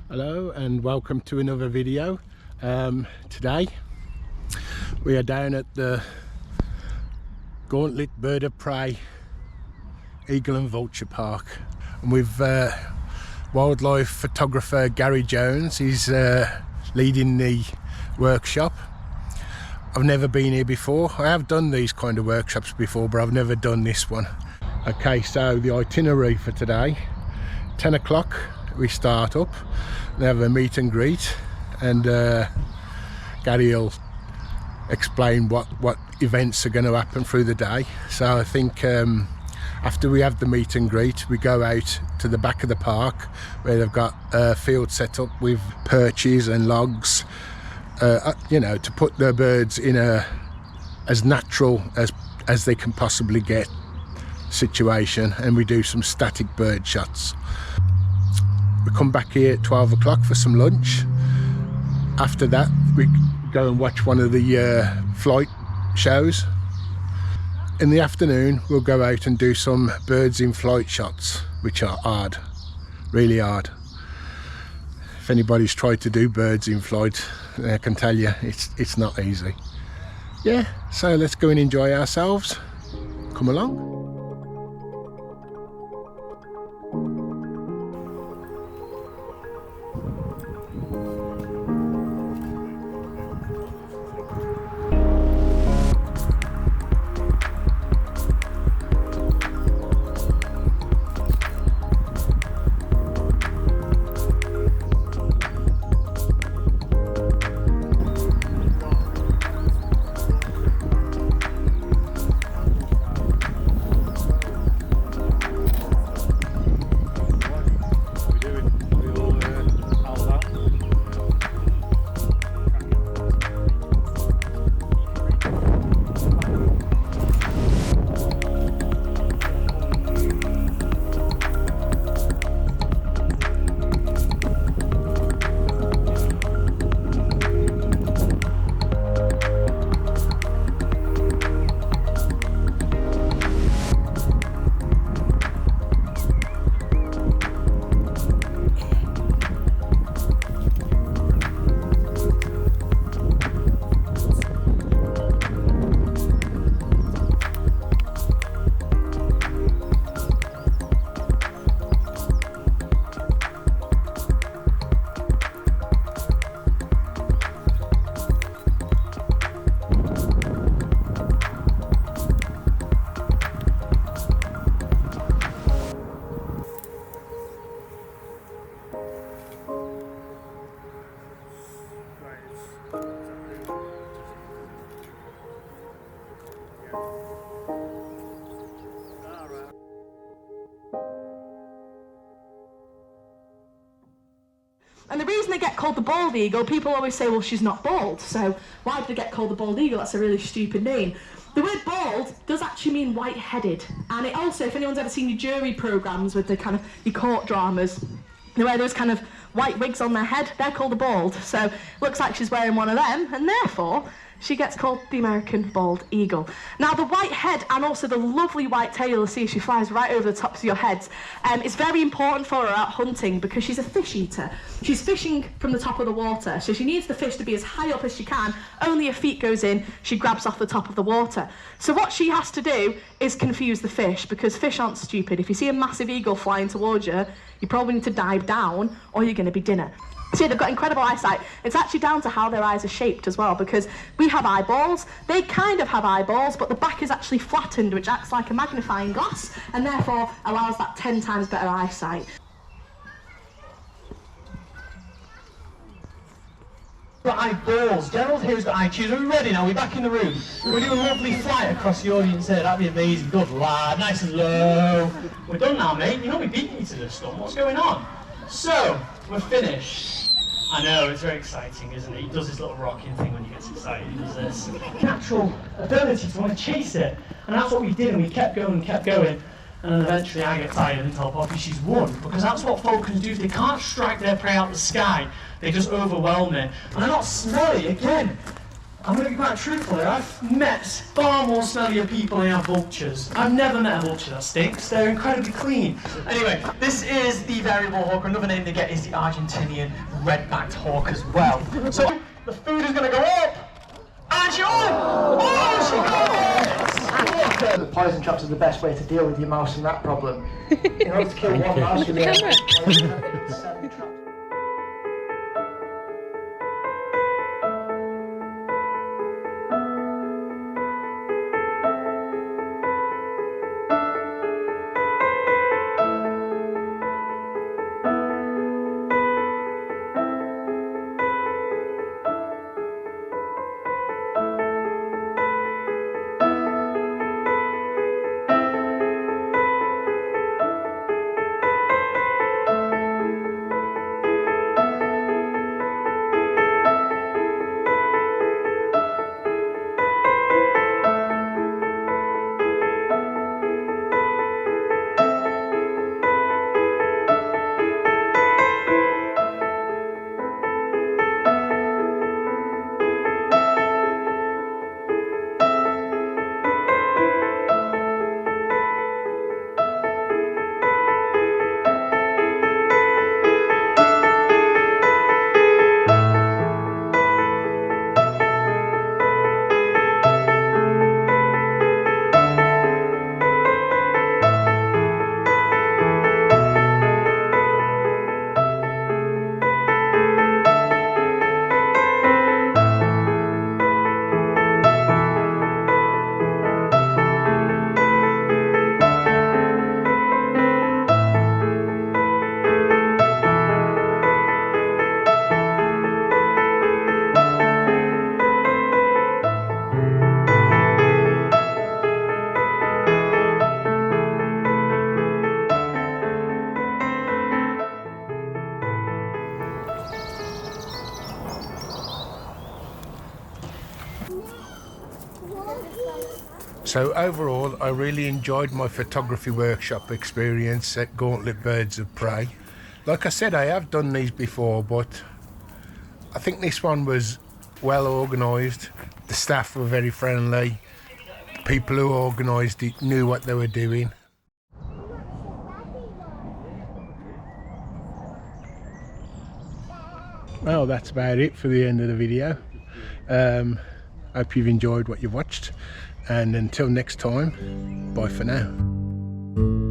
Hello and welcome to another video. Today we are down at the Gauntlet Bird of Prey Eagle and Vulture Park, and with wildlife photographer Gary Jones. He's leading the workshop. I've never been here before. I have done these kind of workshops before, but I've never done this one. Okay, so the itinerary for today: 10 o'clock we start up, we have a meet and greet, and Gary will explain what events are going to happen through the day. So I think after we have the meet and greet, we go out to the back of the park where they've got a field set up with perches and logs, you know, to put the birds in a as natural as they can possibly get situation, and we do some static bird shots. We come back here at 12 o'clock for some lunch. After that we go and watch one of the flight shows. In the afternoon we'll go out and do some birds in flight shots, which are hard, really hard. If anybody's tried to do birds in flight, I can tell you it's not easy. Yeah, so let's go and enjoy ourselves. Come along. And the reason they get called the bald eagle, people always say, well, she's not bald, so why did they get called the bald eagle? That's a really stupid name. The word bald does actually mean white-headed, and it also, if anyone's ever seen your jury programmes with the kind of your court dramas, they wear those kind of white wigs on their head, they're called a bald. So looks like she's wearing one of them, and therefore she gets called the American bald eagle. Now the white head and also the lovely white tail, you'll see she flies right over the tops of your heads, is very important for her out hunting because she's a fish eater. She's fishing from the top of the water, so she needs the fish to be as high up as she can. Only her feet goes in, she grabs off the top of the water. So what she has to do is confuse the fish, because fish aren't stupid. If you see a massive eagle flying towards you, you probably need to dive down or you're going to be dinner. See, they've got incredible eyesight. It's actually down to how their eyes are shaped as well, because we have eyeballs, they kind of have eyeballs, but the back is actually flattened, which acts like a magnifying glass, and therefore allows that 10 times better eyesight. Eyeballs. Gerald here's got eye cheese. Are we ready now? We're back in the room. We're doing a lovely flight across the audience here. That'd be amazing. Good lad. Nice and low. We're done now, mate. You know we beat you to this stuff. What's going on? So, we're finished. I know, it's very exciting, isn't it? He does this little rocking thing when he gets excited. He does this natural ability to want to chase it. And that's what we did, and we kept going and kept going. And then eventually I get tired and tell Poppy she's won, because that's what falcons do. They can't strike their prey out of the sky. They just overwhelm it. And they're not smelly, again. I'm going to be quite truthful here. I've met far more smellier people than vultures. I've never met a vulture that stinks. They're incredibly clean. Anyway, this is the variable hawk. Another name they get is the Argentinian red-backed hawk as well. So the food is going to go up. And she she got it! The poison traps are the best way to deal with your mouse and rat problem. In order to kill one mouse, you need 7 traps. So overall, I really enjoyed my photography workshop experience at Gauntlet Birds of Prey. Like I said, I have done these before, but I think this one was well organised. The staff were very friendly. People who organised it knew what they were doing. Well, that's about it for the end of the video. Hope you've enjoyed what you've watched, and until next time, bye for now.